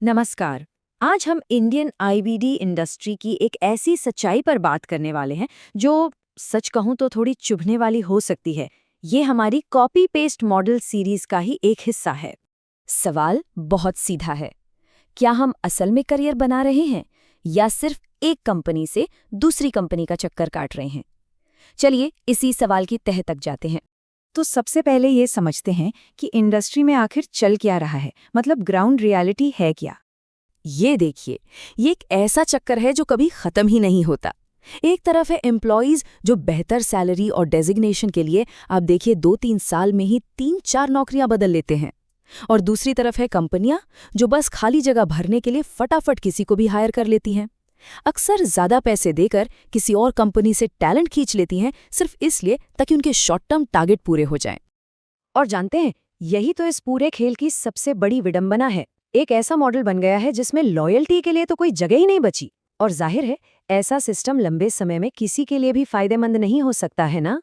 नमस्कार। आज हम इंडियन आईबीडी इंडस्ट्री की एक ऐसी सच्चाई पर बात करने वाले हैं जो सच कहूं तो थोड़ी चुभने वाली हो सकती है। ये हमारी कॉपी पेस्ट मॉडल सीरीज का ही एक हिस्सा है। सवाल बहुत सीधा है। क्या हम असल में करियर बना रहे हैं या सिर्फ एक कंपनी से दूसरी कंपनी का चक्कर काट रहे हैं? चलिए इसी सवाल की तह तक जाते हैं। तो सबसे पहले ये समझते हैं कि इंडस्ट्री में आखिर चल क्या रहा है, मतलब ग्राउंड रियलिटी है क्या। ये देखिए, ये एक ऐसा चक्कर है जो कभी खत्म ही नहीं होता। एक तरफ है एम्प्लॉयज जो बेहतर सैलरी और डेजिग्नेशन के लिए आप देखिए 2-3 साल में ही 3-4 नौकरियां बदल लेते हैं, और दूसरी तरफ है कंपनियां जो बस खाली जगह भरने के लिए फटाफट किसी को भी हायर कर लेती हैं। अक्सर ज्यादा पैसे देकर किसी और कंपनी से टैलेंट खींच लेती हैं, सिर्फ इसलिए ताकि उनके शॉर्ट टर्म टारगेट पूरे हो जाएं। और जानते हैं, यही तो इस पूरे खेल की सबसे बड़ी विडंबना है। एक ऐसा मॉडल बन गया है जिसमें लॉयल्टी के लिए तो कोई जगह ही नहीं बची। और जाहिर है, ऐसा सिस्टम लंबे समय में किसी के लिए भी फायदेमंद नहीं हो सकता है ना।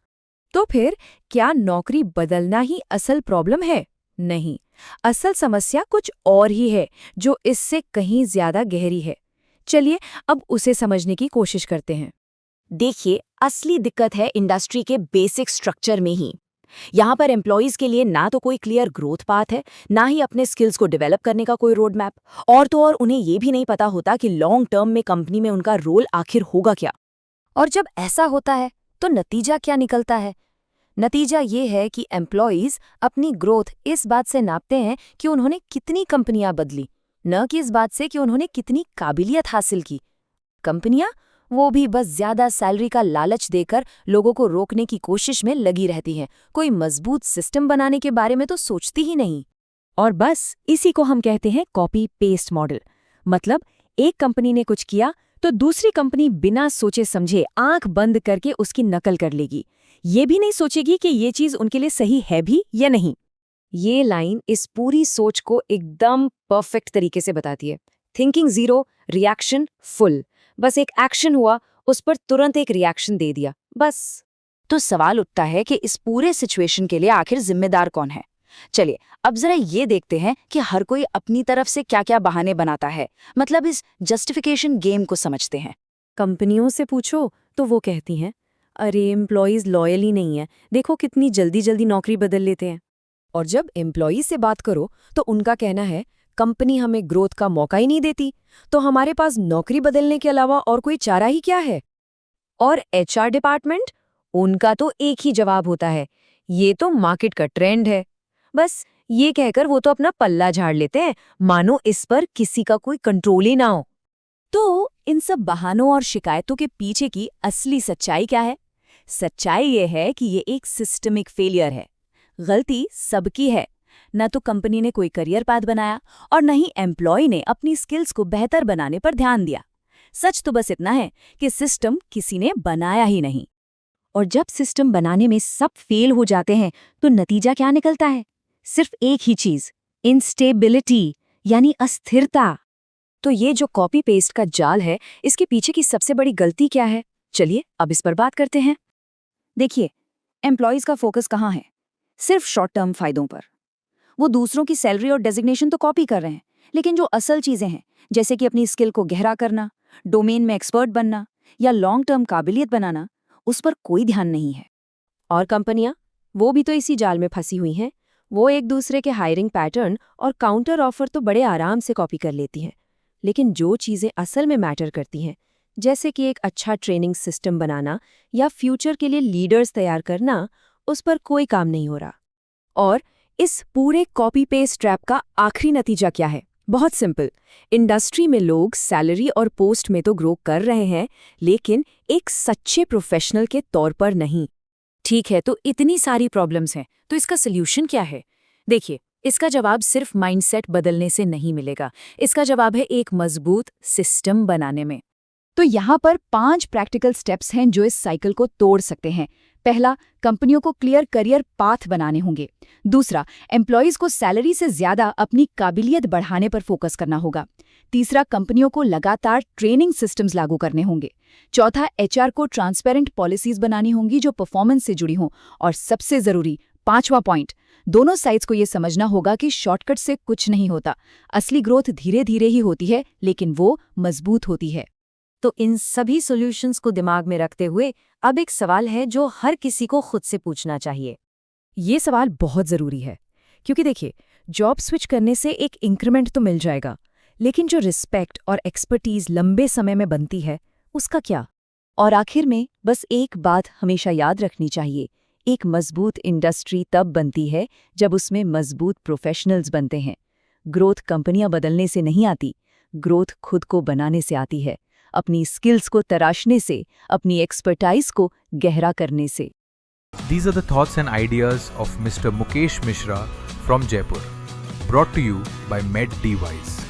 तो फिर क्या नौकरी बदलना ही असल प्रॉब्लम है? नहीं, असल समस्या कुछ और ही है जो इससे कहीं ज्यादा गहरी है। चलिए अब उसे समझने की कोशिश करते हैं। देखिए, असली दिक्कत है इंडस्ट्री के बेसिक स्ट्रक्चर में ही। यहाँ पर एम्प्लॉयज के लिए ना तो कोई क्लियर ग्रोथ पाथ है, ना ही अपने स्किल्स को डेवलप करने का कोई रोड मैप, और तो और उन्हें ये भी नहीं पता होता कि लॉन्ग टर्म में कंपनी में उनका रोल आखिर होगा क्या। और जब ऐसा होता है तो नतीजा क्या निकलता है? नतीजा ये है कि एम्प्लॉयज अपनी ग्रोथ इस बात से नापते हैं कि उन्होंने कितनी कंपनियां बदली, न कि इस बात से कि उन्होंने कितनी काबिलियत हासिल की। कंपनियां वो भी बस ज्यादा सैलरी का लालच देकर लोगों को रोकने की कोशिश में लगी रहती हैं। कोई मजबूत सिस्टम बनाने के बारे में तो सोचती ही नहीं। और बस इसी को हम कहते हैं कॉपी पेस्ट मॉडल। मतलब एक कंपनी ने कुछ किया तो दूसरी कंपनी बिना सोचे समझे आंख बंद करके उसकी नकल कर लेगी। ये भी नहीं सोचेगी कि ये चीज उनके लिए सही है भी या नहीं। ये लाइन इस पूरी सोच को एकदम परफेक्ट तरीके से बताती है। Thinking zero, reaction full. बस एक एक्शन हुआ, उस पर तुरंत एक रिएक्शन दे दिया, बस। तो सवाल उठता है कि इस पूरे सिचुएशन के लिए आखिर जिम्मेदार कौन है। चलिए अब जरा ये देखते हैं कि हर कोई अपनी तरफ से क्या क्या बहाने बनाता है, मतलब इस जस्टिफिकेशन गेम को समझते हैं। कंपनियों से पूछो तो वो कहती हैं, अरे एम्प्लॉयज लॉयल ही नहीं है, देखो कितनी जल्दी जल्दी नौकरी बदल लेते हैं। और जब एम्प्लॉई से बात करो तो उनका कहना है कंपनी हमें ग्रोथ का मौका ही नहीं देती, तो हमारे पास नौकरी बदलने के अलावा और कोई चारा ही क्या है? और एचआर डिपार्टमेंट, उनका तो एक ही जवाब होता है, ये तो मार्केट का ट्रेंड है। बस ये कहकर वो तो अपना पल्ला झाड़ लेते हैं, मानो इस पर किसी का कोई कंट्रोल ही ना हो। तो इन सब बहानों और शिकायतों के पीछे की असली सच्चाई क्या है? सच्चाई ये है कि ये एक सिस्टमिक फेलियर है। गलती सबकी है। न तो कंपनी ने कोई करियर पाथ बनाया और न ही एम्प्लॉय ने अपनी स्किल्स को बेहतर बनाने पर ध्यान दिया। सच तो बस इतना है कि सिस्टम किसी ने बनाया ही नहीं। और जब सिस्टम बनाने में सब फेल हो जाते हैं तो नतीजा क्या निकलता है? सिर्फ एक ही चीज, इंस्टेबिलिटी, यानी अस्थिरता। तो ये जो कॉपी पेस्ट का जाल है, इसके पीछे की सबसे बड़ी गलती क्या है? चलिए अब इस पर बात करते हैं। देखिए, एम्प्लॉयज का फोकस कहाँ है? सिर्फ शॉर्ट टर्म फायदों पर। वो दूसरों की सैलरी और डेजिग्नेशन तो कॉपी कर रहे हैं, लेकिन जो असल चीजें हैं, जैसे कि अपनी स्किल को गहरा करना, डोमेन में एक्सपर्ट बनना या लॉन्ग टर्म काबिलियत बनाना, उस पर कोई ध्यान नहीं है। और कंपनियां, वो भी तो इसी जाल में फंसी हुई हैं। वो एक दूसरे के हायरिंग पैटर्न और काउंटर ऑफर तो बड़े आराम से कॉपी कर लेती हैं, लेकिन जो चीजें असल में मैटर करती हैं, जैसे कि एक अच्छा ट्रेनिंग सिस्टम बनाना या फ्यूचर के लिए लीडर्स तैयार करना, उस पर कोई काम नहीं हो रहा। और इस पूरे कॉपी पेस्ट ट्रैप का आखिरी नतीजा क्या है? बहुत सिंपल। इंडस्ट्री में लोग सैलरी और पोस्ट में तो ग्रो कर रहे हैं, लेकिन एक सच्चे प्रोफेशनल के तौर पर नहीं। ठीक है, तो इतनी सारी प्रॉब्लम्स हैं, तो इसका सल्यूशन क्या है? देखिए, इसका जवाब सिर्फ माइंडसेट बदलने से नहीं मिलेगा। इसका जवाब है एक मजबूत सिस्टम बनाने में। तो यहाँ पर 5 प्रैक्टिकल स्टेप्स हैं जो इस साइकिल को तोड़ सकते हैं। पहला, कंपनियों को क्लियर करियर पाथ बनाने होंगे। दूसरा, एम्प्लॉयज को सैलरी से ज्यादा अपनी काबिलियत बढ़ाने पर फोकस करना होगा। तीसरा, कंपनियों को लगातार ट्रेनिंग सिस्टम्स लागू करने होंगे। चौथा, एचआर को ट्रांसपेरेंट पॉलिसीज बनानी होंगी जो परफॉर्मेंस से जुड़ी हों। और सबसे जरूरी, 5वां पॉइंट, दोनों साइड्स को ये समझना होगा कि शॉर्टकट से कुछ नहीं होता। असली ग्रोथ धीरे धीरे ही होती है, लेकिन वो मजबूत होती है। तो इन सभी सॉल्यूशंस को दिमाग में रखते हुए अब एक सवाल है जो हर किसी को खुद से पूछना चाहिए। ये सवाल बहुत ज़रूरी है, क्योंकि देखिए, जॉब स्विच करने से एक इंक्रीमेंट तो मिल जाएगा, लेकिन जो रिस्पेक्ट और एक्सपर्टीज लंबे समय में बनती है, उसका क्या? और आखिर में बस एक बात हमेशा याद रखनी चाहिए, एक मजबूत इंडस्ट्री तब बनती है जब उसमें मजबूत प्रोफेशनल्स बनते हैं। ग्रोथ कंपनियां बदलने से नहीं आती, ग्रोथ खुद को बनाने से आती है, अपनी स्किल्स को तराशने से, अपनी एक्सपर्टाइज को गहरा करने से। These are the thoughts and ideas of Mr. Mukesh Mishra from Jaipur, brought to you by MedDevice.